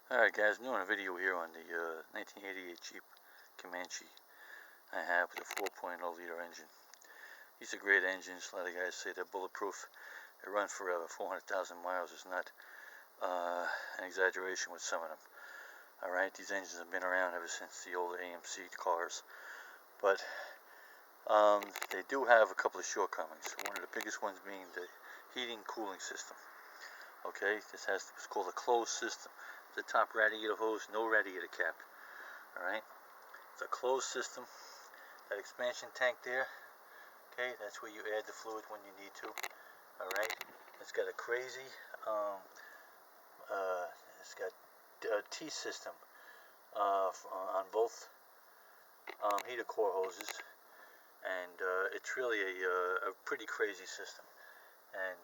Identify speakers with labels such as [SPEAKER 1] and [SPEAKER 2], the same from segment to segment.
[SPEAKER 1] Alright guys, I'm doing a video here on the 1988 Jeep Comanche I have with a 4.0 liter engine. These are great engines. A lot of guys say they're bulletproof. They run forever. 400,000 miles is not an exaggeration with some of them. Alright, these engines have been around ever since the older AMC cars. But they do have a couple of shortcomings. One of the biggest ones being the heating cooling system. Okay, this has what's called a closed system. The top radiator hose, no radiator cap. Alright, it's a closed system. That expansion tank there, okay, that's where you add the fluid when you need to. Alright, it's got a crazy, it's got a T system on both heater core hoses, and it's really a pretty crazy system. And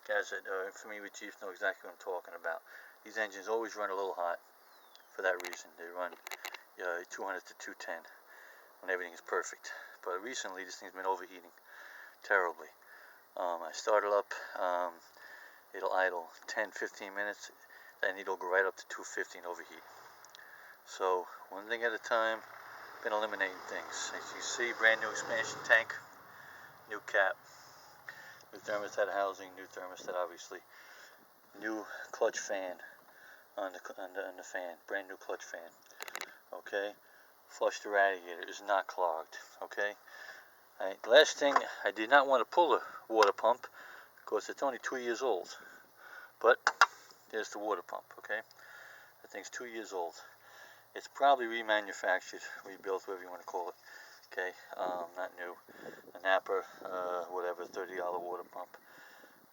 [SPEAKER 1] guys that are familiar with Jeeps know exactly what I'm talking about. These engines always run a little hot for that reason. They run 200 to 210 when everything is perfect. But recently this thing's been overheating terribly. I start it up, it'll idle 10-15 minutes, then it'll go right up to 250 and overheat. So one thing at a time, been eliminating things. As you see, brand new expansion tank, new cap, new thermostat housing, new thermostat obviously, new clutch fan on the fan, brand new clutch fan. Okay, flush the radiator, is not clogged. Okay. Alright, the last thing, I did not want to pull the water pump because it's only 2 years old. But there's the water pump. Okay, the thing's 2 years old. It's probably remanufactured, rebuilt, whatever you want to call it. Okay, not new. A Napa, whatever, $30 water pump.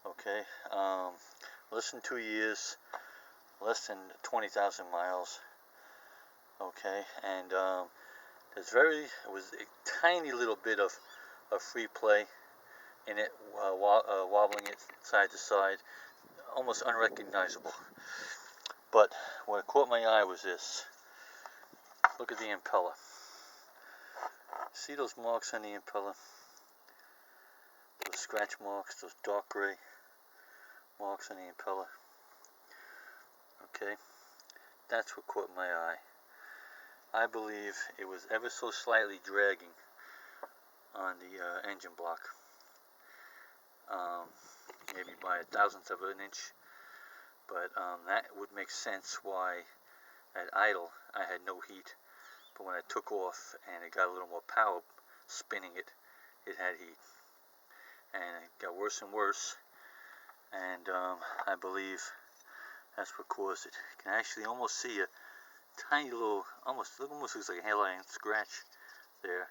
[SPEAKER 1] Okay, less than 2 years, less than 20,000 miles. Okay, and it was a tiny little bit of free play in it, wobbling it side to side, almost unrecognizable. But what caught my eye was this. Look at the impeller. See those marks on the impeller? Those scratch marks, those dark gray marks on the impeller. Okay, that's what caught my eye. I believe it was ever so slightly dragging on the engine block, maybe by a thousandth of an inch, but that would make sense why at idle I had no heat, but when I took off and it got a little more power spinning it, it had heat, and it got worse and worse, and I believe that's what caused it. You can actually almost see a tiny little, almost looks like a hairline scratch there.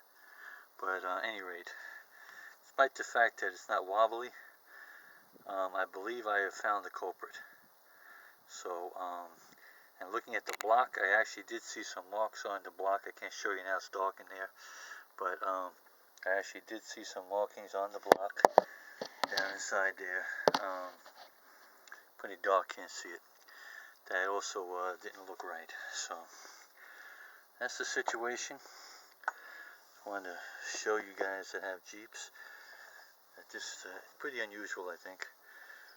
[SPEAKER 1] But at any rate, despite the fact that it's not wobbly, I believe I have found the culprit. So, and looking at the block, I actually did see some marks on the block. I can't show you now, it's dark in there. But I actually did see some markings on the block down inside there. Pretty dark, can't see it. That also didn't look right. So that's the situation. I wanted to show you guys that have Jeeps that this is pretty unusual, I think.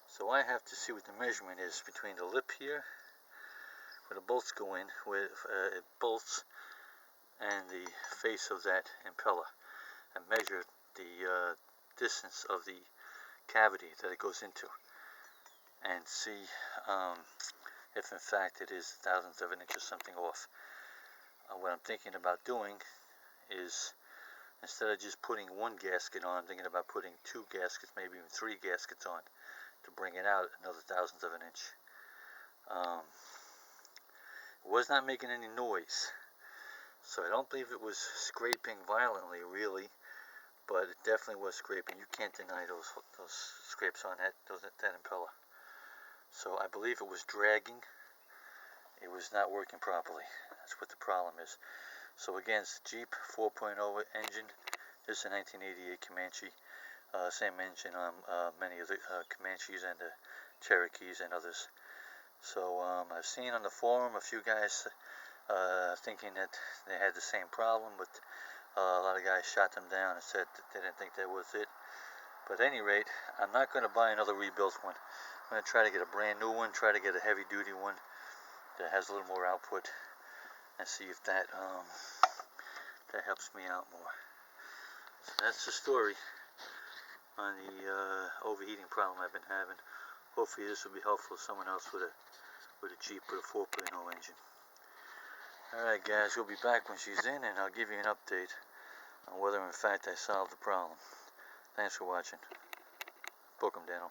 [SPEAKER 1] So I have to see what the measurement is between the lip here, where the bolts go in, with bolts, and the face of that impeller, and measure the distance of the cavity that it goes into, and see if in fact it is a thousandth of an inch or something off. What I'm thinking about doing is, instead of just putting one gasket on, I'm thinking about putting 2 gaskets, maybe even 3 gaskets on, to bring it out another thousandth of an inch. It was not making any noise, so I don't believe it was scraping violently, really, but it definitely was scraping. You can't deny those scrapes on that impeller. So I believe it was dragging. It was not working properly. That's what the problem is. So again, it's the Jeep 4.0 engine. This is a 1988 Comanche. Same engine on many of the Comanches and the Cherokees and others. So I've seen on the forum a few guys thinking that they had the same problem, but a lot of guys shot them down and said that they didn't think that was it. But at any rate, I'm not going to buy another rebuilt one. I'm going to try to get a brand new one, try to get a heavy duty one, that has a little more output, and see if that that helps me out more. So that's the story on the overheating problem I've been having. Hopefully this will be helpful to someone else with a Jeep with a 4.0 engine. Alright guys, we'll be back when she's in, and I'll give you an update on whether in fact I solved the problem. Thanks for watching. Book 'em, Daniel.